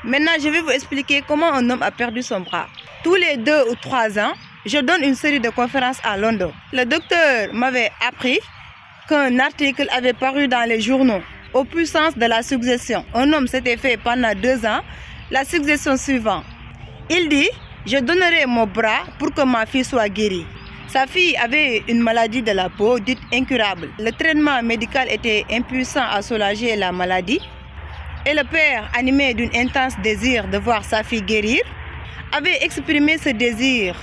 Maintenant, je vais vous expliquer comment un homme a perdu son bras. Tous les 2 ou 3 ans, je donne une série de conférences à Londres. Le docteur m'avait appris qu'un article avait paru dans les journaux aux puissances de la suggestion. Un homme s'était fait pendant 2 ans la suggestion suivante. Il dit, je donnerai mon bras pour que ma fille soit guérie. Sa fille avait une maladie de la peau dite incurable. Le traitement médical était impuissant à soulager la maladie. Et le père, animé d'un intense désir de voir sa fille guérir, avait exprimé ce désir.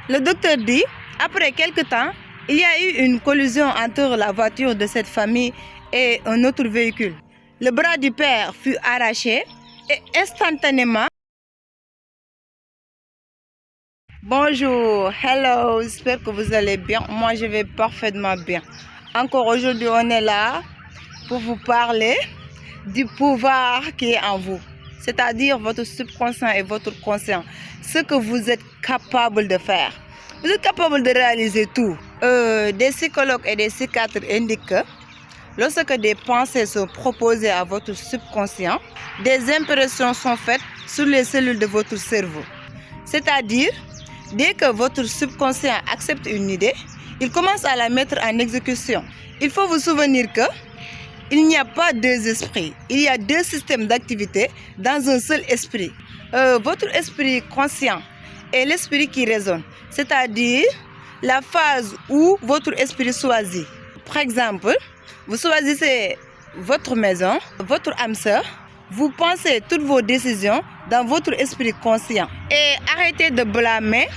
Le docteur dit, après quelque temps, il y a eu une collision entre la voiture de cette famille et un autre véhicule. Le bras du père fut arraché et instantanément... Bonjour, hello, j'espère que vous allez bien. Moi, je vais parfaitement bien. Encore aujourd'hui, on est là pour vous parler du pouvoir qui est en vous. C'est-à-dire votre subconscient et votre conscient. Ce que vous êtes capable de faire. Vous êtes capable de réaliser tout. Des psychologues et des psychiatres indiquent que lorsque des pensées sont proposées à votre subconscient, des impressions sont faites sur les cellules de votre cerveau. C'est-à-dire, dès que votre subconscient accepte une idée, il commence à la mettre en exécution. Il faut vous souvenir que il n'y a pas 2 esprits. Il y a 2 systèmes d'activité dans un seul esprit. Votre esprit conscient et l'esprit qui raisonne. C'est-à-dire la phase où votre esprit choisit. Par exemple, vous choisissez votre maison, votre âme sœur. Vous pensez toutes vos décisions dans votre esprit conscient. Et arrêtez de blâmer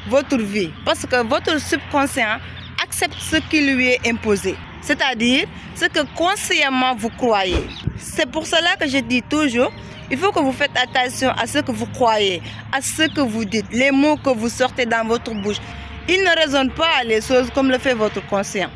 votre vie. Parce que votre subconscient accepte ce qui lui est imposé. C'est-à-dire ce que consciemment vous croyez. C'est pour cela que je dis toujours, il faut que vous faites attention à ce que vous croyez, à ce que vous dites, les mots que vous sortez dans votre bouche. Ils ne raisonnent pas les choses comme le fait votre conscient.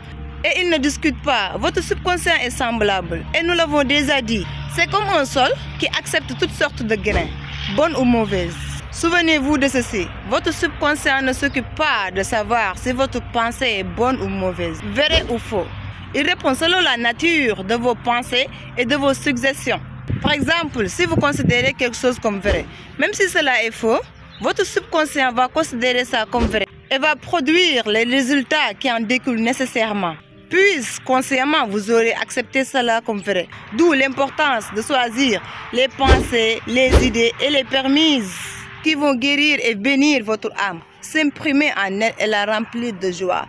Et ils ne discutent pas. Votre subconscient est semblable. Et nous l'avons déjà dit. C'est comme un sol qui accepte toutes sortes de grains, bonnes ou mauvaises. Souvenez-vous de ceci. Votre subconscient ne s'occupe pas de savoir si votre pensée est bonne ou mauvaise, vrai ou faux. Il répond selon la nature de vos pensées et de vos suggestions. Par exemple, si vous considérez quelque chose comme vrai, même si cela est faux, votre subconscient va considérer ça comme vrai et va produire les résultats qui en découlent nécessairement. Puis, consciemment, vous aurez accepté cela comme vrai. D'où l'importance de choisir les pensées, les idées et les permises qui vont guérir et bénir votre âme, s'imprimer en elle et la remplir de joie.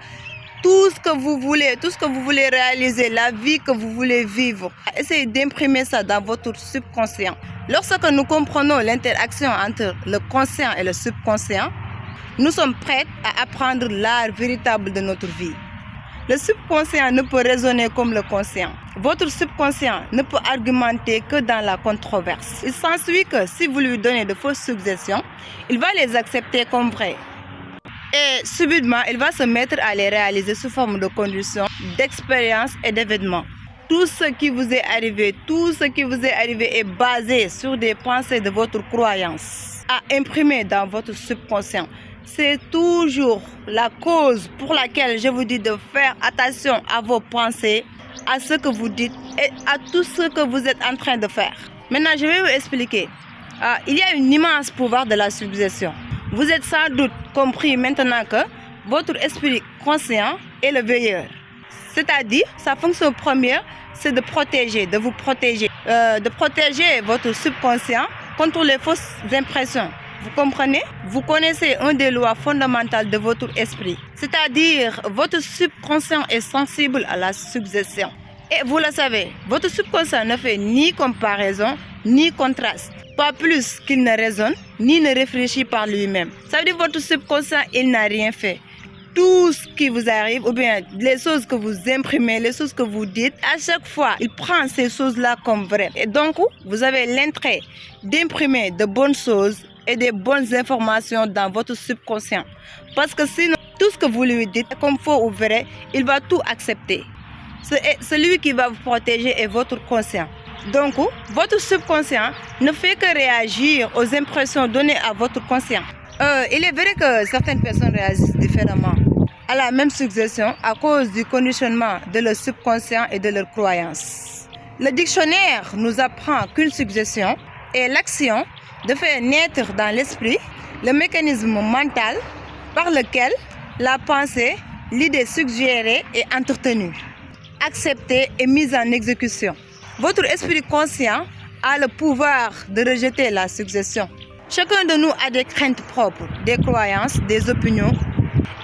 Tout ce que vous voulez réaliser, la vie que vous voulez vivre, essayez d'imprimer ça dans votre subconscient. Lorsque nous comprenons l'interaction entre le conscient et le subconscient, nous sommes prêts à apprendre l'art véritable de notre vie. Le subconscient ne peut raisonner comme le conscient. Votre subconscient ne peut argumenter que dans la controverse. Il s'ensuit que si vous lui donnez de fausses suggestions, il va les accepter comme vraies. Et subitement, il va se mettre à les réaliser sous forme de conditions, d'expériences et d'événements. Tout ce qui vous est arrivé est basé sur des pensées de votre croyance, à imprimer dans votre subconscient. C'est toujours la cause pour laquelle je vous dis de faire attention à vos pensées, à ce que vous dites et à tout ce que vous êtes en train de faire. Maintenant, je vais vous expliquer. Il y a un immense pouvoir de la suggestion. Vous êtes sans doute compris maintenant que votre esprit conscient est le veilleur. C'est-à-dire, sa fonction première, c'est de protéger, de vous protéger, de protéger votre subconscient contre les fausses impressions. Vous comprenez? Vous connaissez une des lois fondamentales de votre esprit. C'est-à-dire, votre subconscient est sensible à la suggestion. Et vous le savez, votre subconscient ne fait ni comparaison, ni contraste. Pas plus qu'il ne raisonne, ni ne réfléchit par lui-même. Ça veut dire que votre subconscient, il n'a rien fait. Tout ce qui vous arrive, ou bien les choses que vous imprimez, les choses que vous dites, à chaque fois, il prend ces choses-là comme vraies. Et donc, vous avez l'intérêt d'imprimer de bonnes choses et des bonnes informations dans votre subconscient. Parce que sinon, tout ce que vous lui dites, comme faux ou vrai, il va tout accepter. Celui qui va vous protéger est votre conscient. Donc, votre subconscient ne fait que réagir aux impressions données à votre conscient. Il est vrai que certaines personnes réagissent différemment à la même suggestion à cause du conditionnement de leur subconscient et de leurs croyances. Le dictionnaire nous apprend qu'une suggestion est l'action de faire naître dans l'esprit le mécanisme mental par lequel la pensée, l'idée suggérée est entretenue, acceptée et mise en exécution. Votre esprit conscient a le pouvoir de rejeter la suggestion. Chacun de nous a des craintes propres, des croyances, des opinions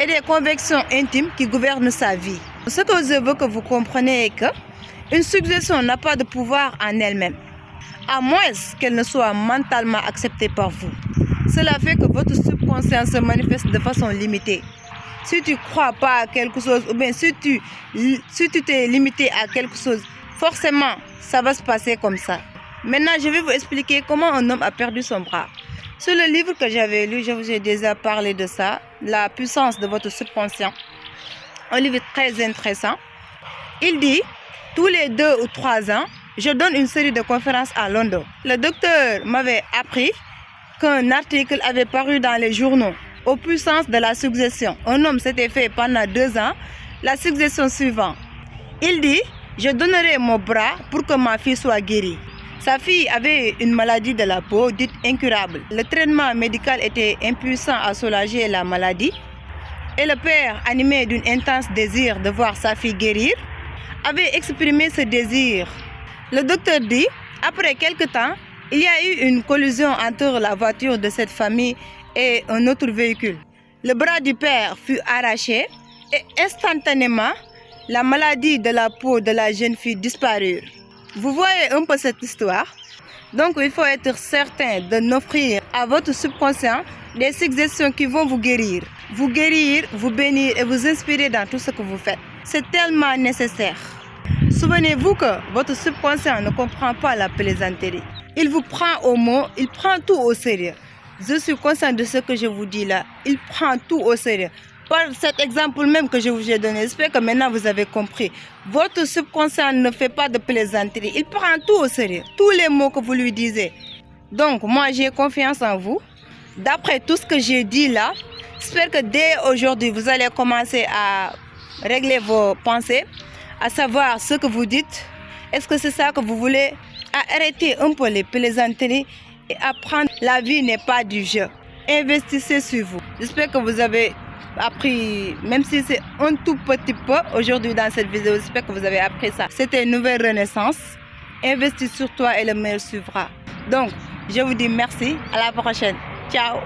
et des convictions intimes qui gouvernent sa vie. Ce que je veux que vous compreniez est qu'une suggestion n'a pas de pouvoir en elle-même, à moins qu'elle ne soit mentalement acceptée par vous. Cela fait que votre subconscient se manifeste de façon limitée. Si tu ne crois pas à quelque chose, ou bien si tu t'es limité à quelque chose, forcément, ça va se passer comme ça. Maintenant, je vais vous expliquer comment un homme a perdu son bras. Sur le livre que j'avais lu, je vous ai déjà parlé de ça, La puissance de votre subconscient. Un livre très intéressant. Il dit, tous les 2 ou 3 ans, je donne une série de conférences à Londres. Le docteur m'avait appris qu'un article avait paru dans les journaux aux puissances de la suggestion. Un homme s'était fait pendant 2 ans la suggestion suivante. Il dit, je donnerai mon bras pour que ma fille soit guérie. Sa fille avait une maladie de la peau dite incurable. Le traitement médical était impuissant à soulager la maladie. Et le père, animé d'un intense désir de voir sa fille guérir, avait exprimé ce désir. Le docteur dit, après quelque temps, il y a eu une collision entre la voiture de cette famille et un autre véhicule. Le bras du père fut arraché et instantanément, la maladie de la peau de la jeune fille disparut. Vous voyez un peu cette histoire? Donc il faut être certain de n'offrir à votre subconscient des suggestions qui vont vous bénir, vous bénir et vous inspirer dans tout ce que vous faites. C'est tellement nécessaire. Souvenez-vous que votre subconscient ne comprend pas la plaisanterie. Il vous prend au mot, il prend tout au sérieux. Je suis conscient de ce que je vous dis là. Il prend tout au sérieux. Par cet exemple même que je vous ai donné, j'espère que maintenant vous avez compris. Votre subconscient ne fait pas de plaisanterie. Il prend tout au sérieux. Tous les mots que vous lui disiez. Donc, moi, j'ai confiance en vous. D'après tout ce que j'ai dit là, j'espère que dès aujourd'hui, vous allez commencer à régler vos pensées, à savoir ce que vous dites. Est-ce que c'est ça que vous voulez? À arrêter un peu les plaisanteries et apprendre. La vie n'est pas du jeu. Investissez sur vous. J'espère que vous avez appris, même si c'est un tout petit peu aujourd'hui dans cette vidéo, j'espère que vous avez appris ça. C'était une nouvelle renaissance. Investis sur toi et le meilleur suivra. Donc, je vous dis merci. À la prochaine. Ciao.